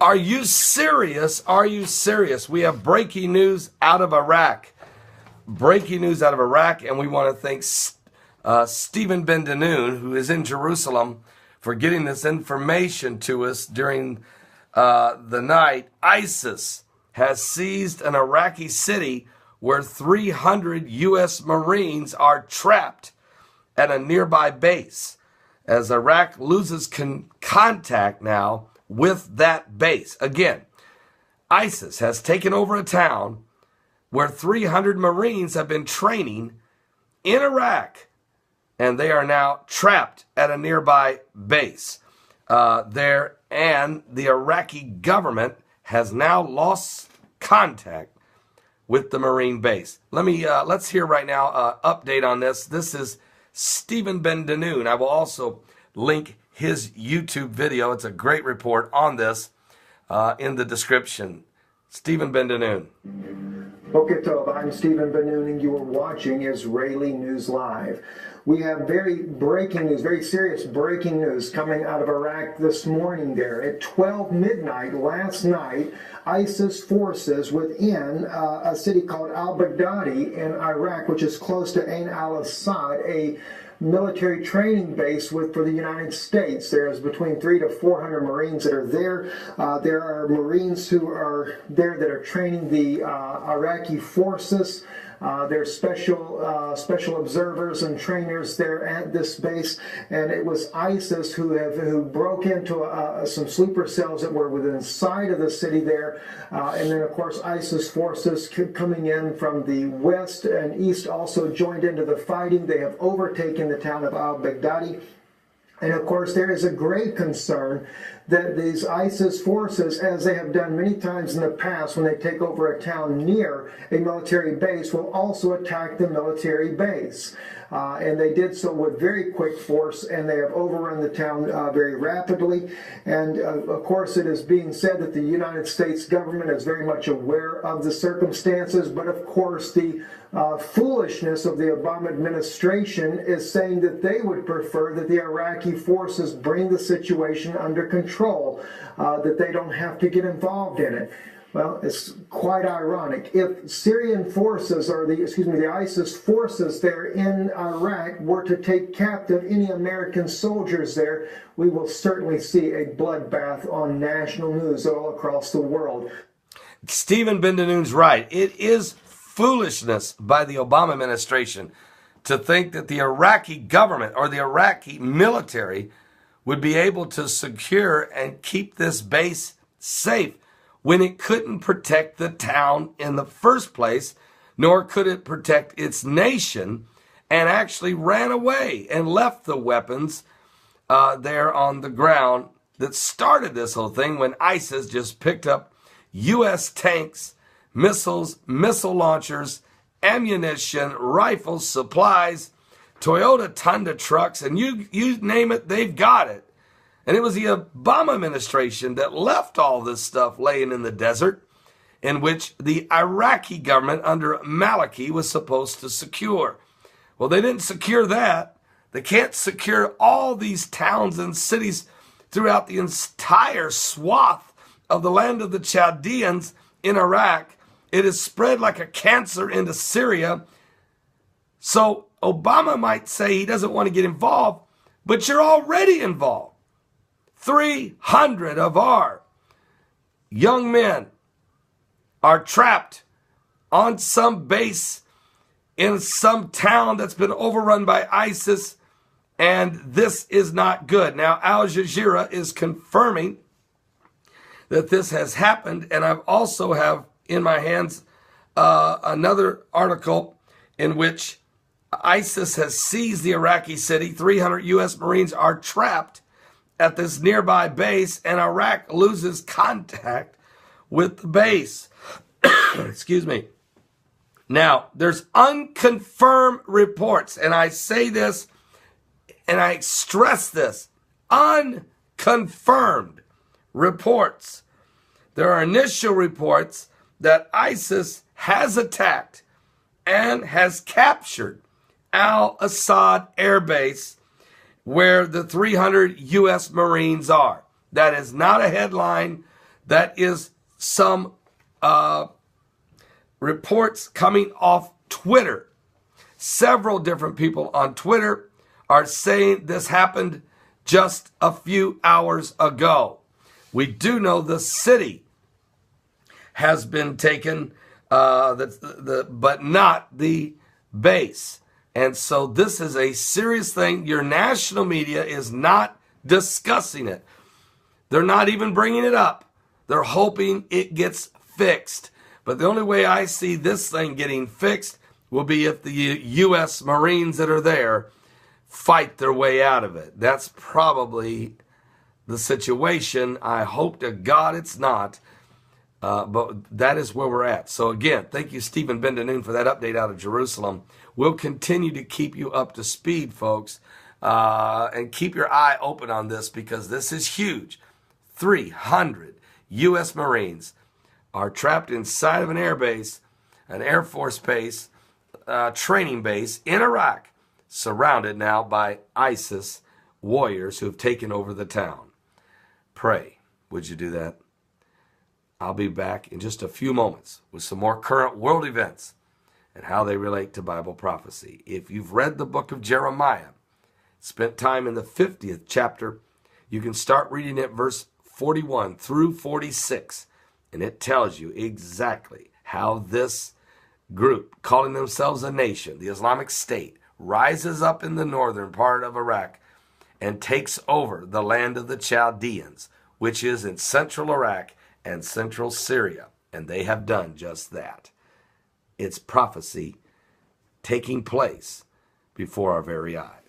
Are you serious? Are you serious? We have breaking news out of Iraq. Breaking news out of Iraq, and we want to thank Stephen Ben-Danoon, who is in Jerusalem, for getting this information to us during the night. ISIS has seized an Iraqi city where 300 U.S. Marines are trapped at a nearby base, as Iraq loses contact now with that base. Again, ISIS has taken over a town where 300 Marines have been training in Iraq, and they are now trapped at a nearby base there, and the Iraqi government has now lost contact with the Marine base. Let's hear right now update on this. This is Stephen Ben-Danoon. I will also link his YouTube video. It's a great report on this in the description. Stephen Ben-Danoon. Boker Tov, I'm Stephen Ben-Danoon, and you are watching Israeli News Live. We have very breaking news, very serious breaking news coming out of Iraq this morning there. At 12 midnight last night, ISIS forces within a city called al-Baghdadi in Iraq, which is close to Ain al-Assad, a military training base for the United States. There's between 300 to 400 Marines that are there. There are Marines who are there that are training the Iraqi forces. There's special observers and trainers there at this base, and it was ISIS who broke into some sleeper cells that were within sight of the city there, and then of course ISIS forces coming in from the west and east also joined into the fighting. They have overtaken the town of al-Baghdadi. And of course, there is a great concern that these ISIS forces, as they have done many times in the past when they take over a town near a military base, will also attack the military base. And they did so with very quick force, and they have overrun the town very rapidly. And of course, it is being said that the United States government is very much aware of the circumstances, but of course, the foolishness of the Obama administration is saying that they would prefer that the Iraqi forces bring the situation under control, that they don't have to get involved in it. Well, it's quite ironic. If Syrian forces, or the ISIS forces there in Iraq were to take captive any American soldiers there, we will certainly see a bloodbath on national news all across the world. Stephen Ben-Danoon's right. It is foolishness by the Obama administration to think that the Iraqi government or the Iraqi military would be able to secure and keep this base safe when it couldn't protect the town in the first place, nor could it protect its nation, and actually ran away and left the weapons there on the ground that started this whole thing when ISIS just picked up U.S. tanks, missiles, missile launchers, ammunition, rifles, supplies, Toyota Tundra trucks, and you name it, they've got it. And it was the Obama administration that left all this stuff laying in the desert, in which the Iraqi government under Maliki was supposed to secure. Well, they didn't secure that. They can't secure all these towns and cities throughout the entire swath of the land of the Chaldeans in Iraq. It is spread like a cancer into Syria. So Obama might say he doesn't want to get involved, but you're already involved. 300 of our young men are trapped on some base in some town that's been overrun by ISIS, and this is not good. Now, Al Jazeera is confirming that this has happened, and I've also have in my hands another article in which ISIS has seized the Iraqi city. 300 U.S. Marines are trapped at this nearby base, and Iraq loses contact with the base. Excuse me. Now, there's unconfirmed reports, and I say this, and I stress this, unconfirmed reports. There are initial reports that ISIS has attacked and has captured al-Assad Air Base, where the 300 U.S. Marines are. That is not a headline. That is some reports coming off Twitter. Several different people on Twitter are saying this happened just a few hours ago. We do know the city has been taken, but not the base. And so this is a serious thing. Your national media is not discussing it. They're not even bringing it up. They're hoping it gets fixed. But the only way I see this thing getting fixed will be if the U.S. Marines that are there fight their way out of it. That's probably the situation. I hope to God it's not. But that is where we're at. So again, thank you, Stephen Bendanoon, for that update out of Jerusalem. We'll continue to keep you up to speed, folks, and keep your eye open on this because this is huge. 300 U.S. Marines are trapped inside of an air base, an Air Force base, training base in Iraq, surrounded now by ISIS warriors who have taken over the town. Pray, would you do that? I'll be back in just a few moments with some more current world events and how they relate to Bible prophecy. If you've read the book of Jeremiah, spent time in the 50th chapter, you can start reading it verse 41 through 46, and it tells you exactly how this group, calling themselves a nation, the Islamic State, rises up in the northern part of Iraq and takes over the land of the Chaldeans, which is in central Iraq and central Syria. And they have done just that. It's prophecy taking place before our very eyes.